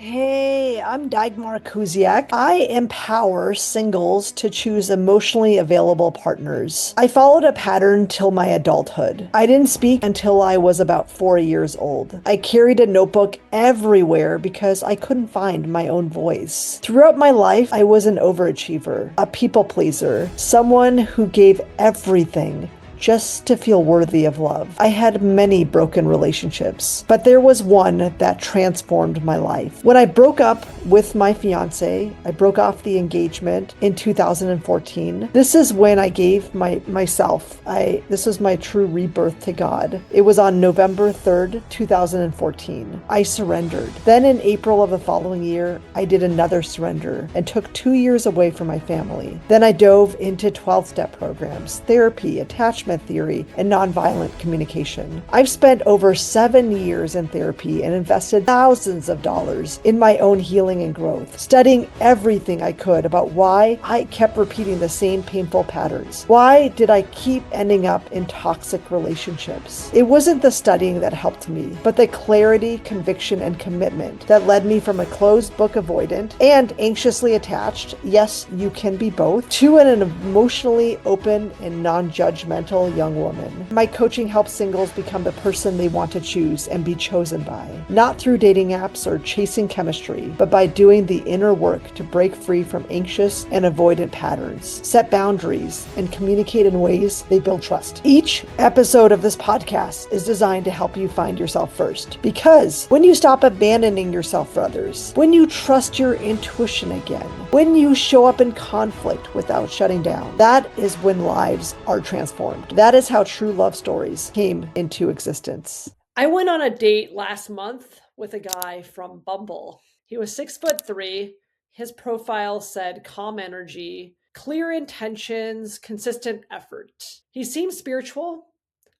Hey, I'm DAGMAR KUSIAK. I empower singles to choose emotionally available partners. I followed a pattern till my adulthood. I didn't speak until I was about 4 years old. I carried a notebook everywhere because I couldn't find my own voice. Throughout my life, I was an overachiever, a people pleaser, someone who gave everything just to feel worthy of love. I had many broken relationships, but there was one that transformed my life. When I broke up with my fiance, I broke off the engagement in 2014. This is when I gave myself. This was my true rebirth to God. It was on November 3rd, 2014. I surrendered. Then in April of the following year, I did another surrender and took 2 years away from my family. Then I dove into 12-step programs, therapy, attachment theory, and nonviolent communication. I've spent over 7 years in therapy and invested thousands of dollars in my own healing and growth, studying everything I could about why I kept repeating the same painful patterns. Why did I keep ending up in toxic relationships? It wasn't the studying that helped me, but the clarity, conviction, and commitment that led me from a closed book avoidant and anxiously attached, yes, you can be both, to an emotionally open and non-judgmental young woman. My coaching helps singles become the person they want to choose and be chosen by, not through dating apps or chasing chemistry, but by doing the inner work to break free from anxious and avoidant patterns, set boundaries, and communicate in ways they build trust. Each episode of this podcast is designed to help you find yourself first, because when you stop abandoning yourself for others, when you trust your intuition again, when you show up in conflict without shutting down, that is when lives are transformed. That is how true love stories came into existence. I went on a date last month with a guy from Bumble. He was 6'3". His profile said calm energy, clear intentions, consistent effort. He seemed spiritual,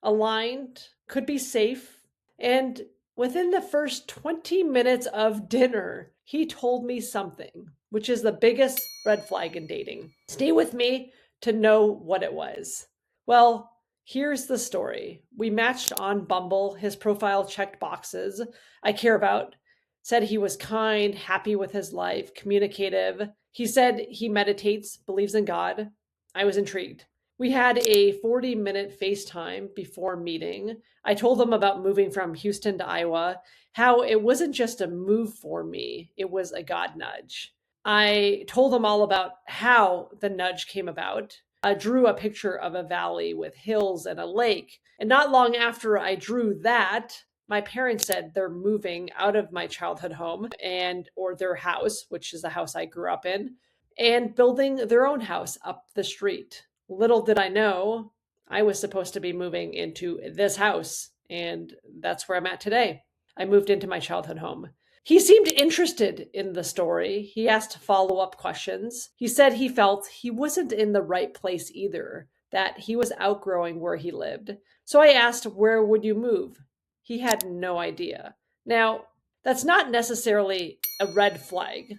aligned, could be safe. And within the first 20 minutes of dinner, he told me something, which is the biggest red flag in dating. Stay with me to know what it was. Well, here's the story. We matched on Bumble. His profile checked boxes I care about. Said he was kind, happy with his life, communicative. He said he meditates, believes in God. I was intrigued. We had a 40-minute FaceTime before meeting. I told him about moving from Houston to Iowa, how it wasn't just a move for me, it was a God nudge. I told him all about how the nudge came about. I drew a picture of a valley with hills and a lake. And not long after I drew that, my parents said they're moving out of my childhood home or their house, which is the house I grew up in, and building their own house up the street. Little did I know I was supposed to be moving into this house, and that's where I'm at today. I moved into my childhood home. He seemed interested in the story. He asked follow-up questions. He said he felt he wasn't in the right place either, that he was outgrowing where he lived. So I asked, where would you move? He had no idea. Now, that's not necessarily a red flag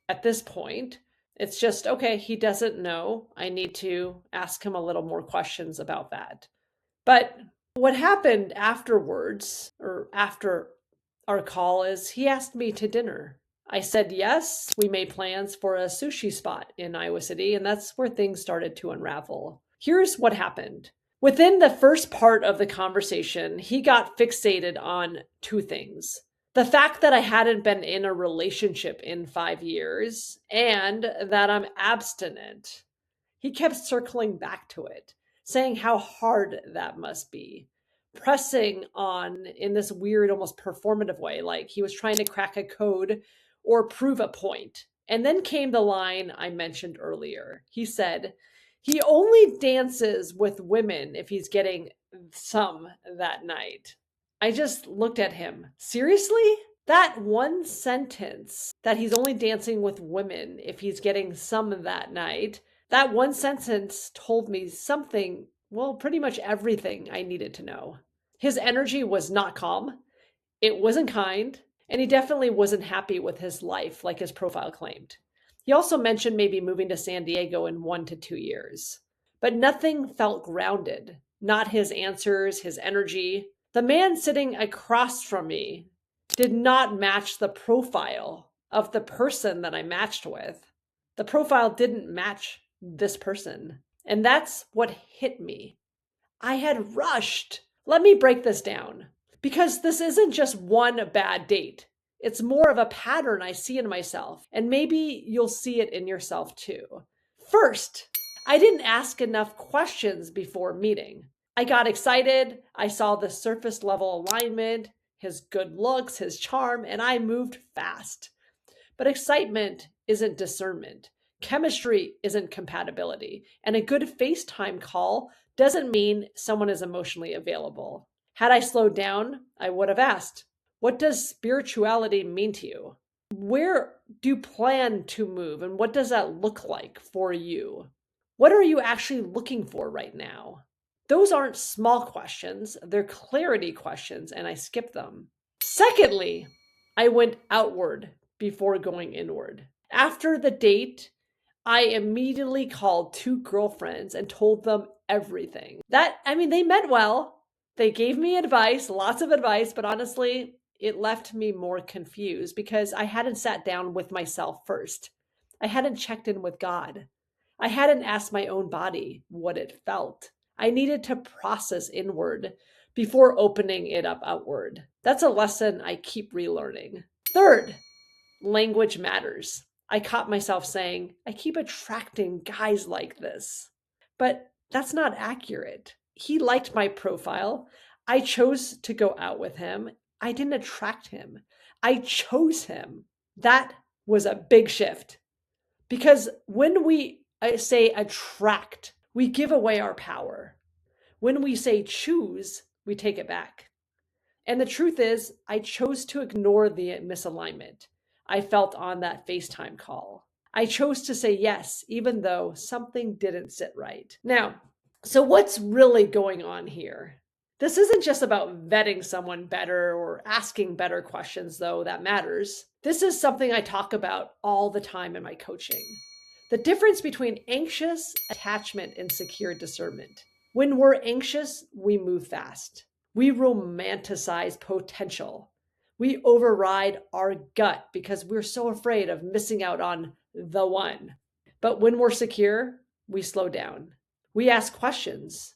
at this point. It's just, okay, he doesn't know. I need to ask him a little more questions about that. But what happened afterwards, or after our call, is he asked me to dinner. I said yes. We made plans for a sushi spot in Iowa City, and that's where things started to unravel. Here's what happened. Within the first part of the conversation, he got fixated on two things: the fact that I hadn't been in a relationship in 5 years and that I'm abstinent. He kept circling back to it, saying how hard that must be, pressing on in this weird, almost performative way, like he was trying to crack a code or prove a point. And then came the line I mentioned earlier. He said he only dances with women if he's getting some that night. I just looked at him. Seriously? That one sentence, that he's only dancing with women if he's getting some that night, that one sentence told me something, well, pretty much everything I needed to know. His energy was not calm, it wasn't kind, and he definitely wasn't happy with his life like his profile claimed. He also mentioned maybe moving to San Diego in 1 to 2 years. But nothing felt grounded. Not his answers, his energy. The man sitting across from me did not match the profile of the person that I matched with. The profile didn't match this person. And that's what hit me. I had rushed. Let me break this down, because this isn't just one bad date. It's more of a pattern I see in myself, and maybe you'll see it in yourself too. First, I didn't ask enough questions before meeting. I got excited, I saw the surface level alignment, his good looks, his charm, and I moved fast. But excitement isn't discernment. Chemistry isn't compatibility. And a good FaceTime call doesn't mean someone is emotionally available. Had I slowed down, I would have asked, what does spirituality mean to you? Where do you plan to move, and what does that look like for you? What are you actually looking for right now? Those aren't small questions, they're clarity questions, and I skipped them. Secondly, I went outward before going inward. After the date, I immediately called two girlfriends and told them everything. They meant well. They gave me advice, lots of advice, but honestly, it left me more confused because I hadn't sat down with myself first. I hadn't checked in with God. I hadn't asked my own body what it felt. I needed to process inward before opening it up outward. That's a lesson I keep relearning. Third, language matters. I caught myself saying, I keep attracting guys like this. But that's not accurate. He liked my profile. I chose to go out with him. I didn't attract him. I chose him. That was a big shift. Because when we say attract, we give away our power. When we say choose, we take it back. And the truth is, I chose to ignore the misalignment I felt on that FaceTime call. I chose to say yes, even though something didn't sit right. Now, so what's really going on here? This isn't just about vetting someone better or asking better questions, though that matters. This is something I talk about all the time in my coaching. The difference between anxious attachment and secure discernment. When we're anxious, we move fast. We romanticize potential. We override our gut because we're so afraid of missing out on the one. But when we're secure, we slow down. We ask questions.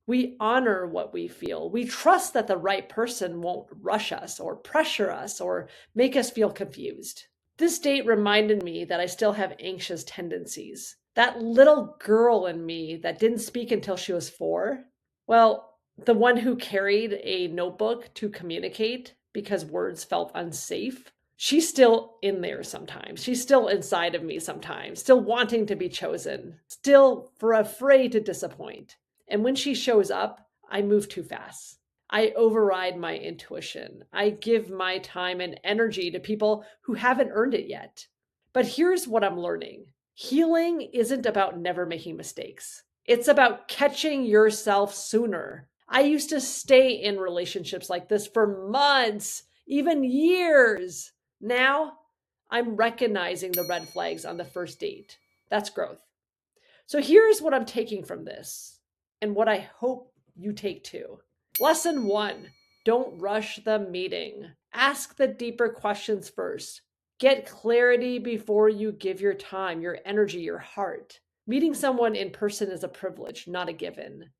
We honor what we feel. We trust that the right person won't rush us or pressure us or make us feel confused. This date reminded me that I still have anxious tendencies. That little girl in me that didn't speak until she was 4, well, the one who carried a notebook to communicate because words felt unsafe, she's still in there sometimes. She's still inside of me sometimes, still wanting to be chosen, still afraid to disappoint. And when she shows up, I move too fast. I override my intuition. I give my time and energy to people who haven't earned it yet. But here's what I'm learning. Healing isn't about never making mistakes. It's about catching yourself sooner. I used to stay in relationships like this for months, even years. Now, I'm recognizing the red flags on the first date. That's growth. So here's what I'm taking from this, and what I hope you take too. Lesson 1, don't rush the meeting. Ask the deeper questions first. Get clarity before you give your time, your energy, your heart. Meeting someone in person is a privilege, not a given.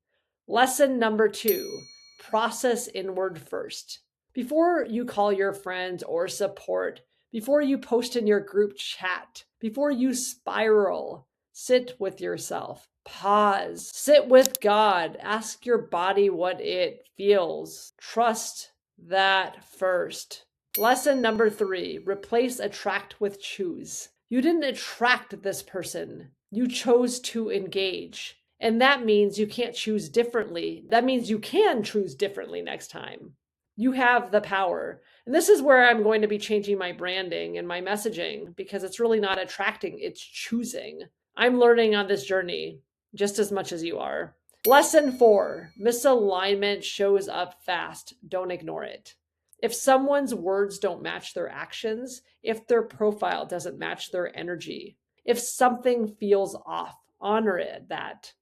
Lesson number 2, process inward first. Before you call your friends or support, before you post in your group chat, before you spiral, sit with yourself. Pause. Sit with God. Ask your body what it feels. Trust that first. Lesson number 3, replace attract with choose. You didn't attract this person. You chose to engage. And that means you can't choose differently. That means you can choose differently next time. You have the power. And this is where I'm going to be changing my branding and my messaging, because it's really not attracting, it's choosing. I'm learning on this journey just as much as you are. Lesson 4, misalignment shows up fast. Don't ignore it. If someone's words don't match their actions, if their profile doesn't match their energy, if something feels off, honor it, that.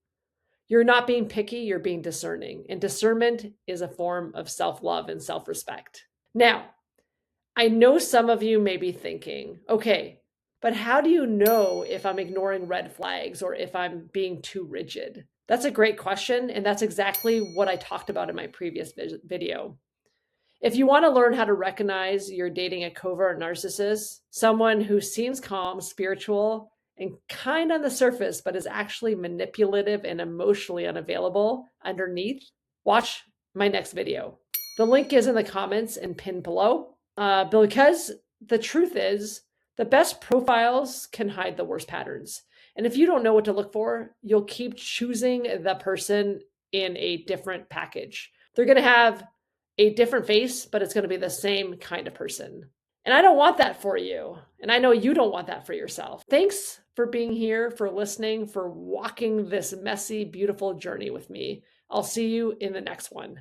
You're not being picky, you're being discerning. And discernment is a form of self-love and self-respect. Now, I know some of you may be thinking, okay, but how do you know if I'm ignoring red flags or if I'm being too rigid? That's a great question, and that's exactly what I talked about in my previous video. If you want to learn how to recognize you're dating a covert narcissist, someone who seems calm, spiritual, and kind on the surface, but is actually manipulative and emotionally unavailable underneath, watch my next video. The link is in the comments and pinned below. Because the truth is, the best profiles can hide the worst patterns. And if you don't know what to look for, you'll keep choosing the person in a different package. They're going to have a different face, but it's going to be the same kind of person. And I don't want that for you. And I know you don't want that for yourself. Thanks for being here, for listening, for walking this messy, beautiful journey with me. I'll see you in the next one.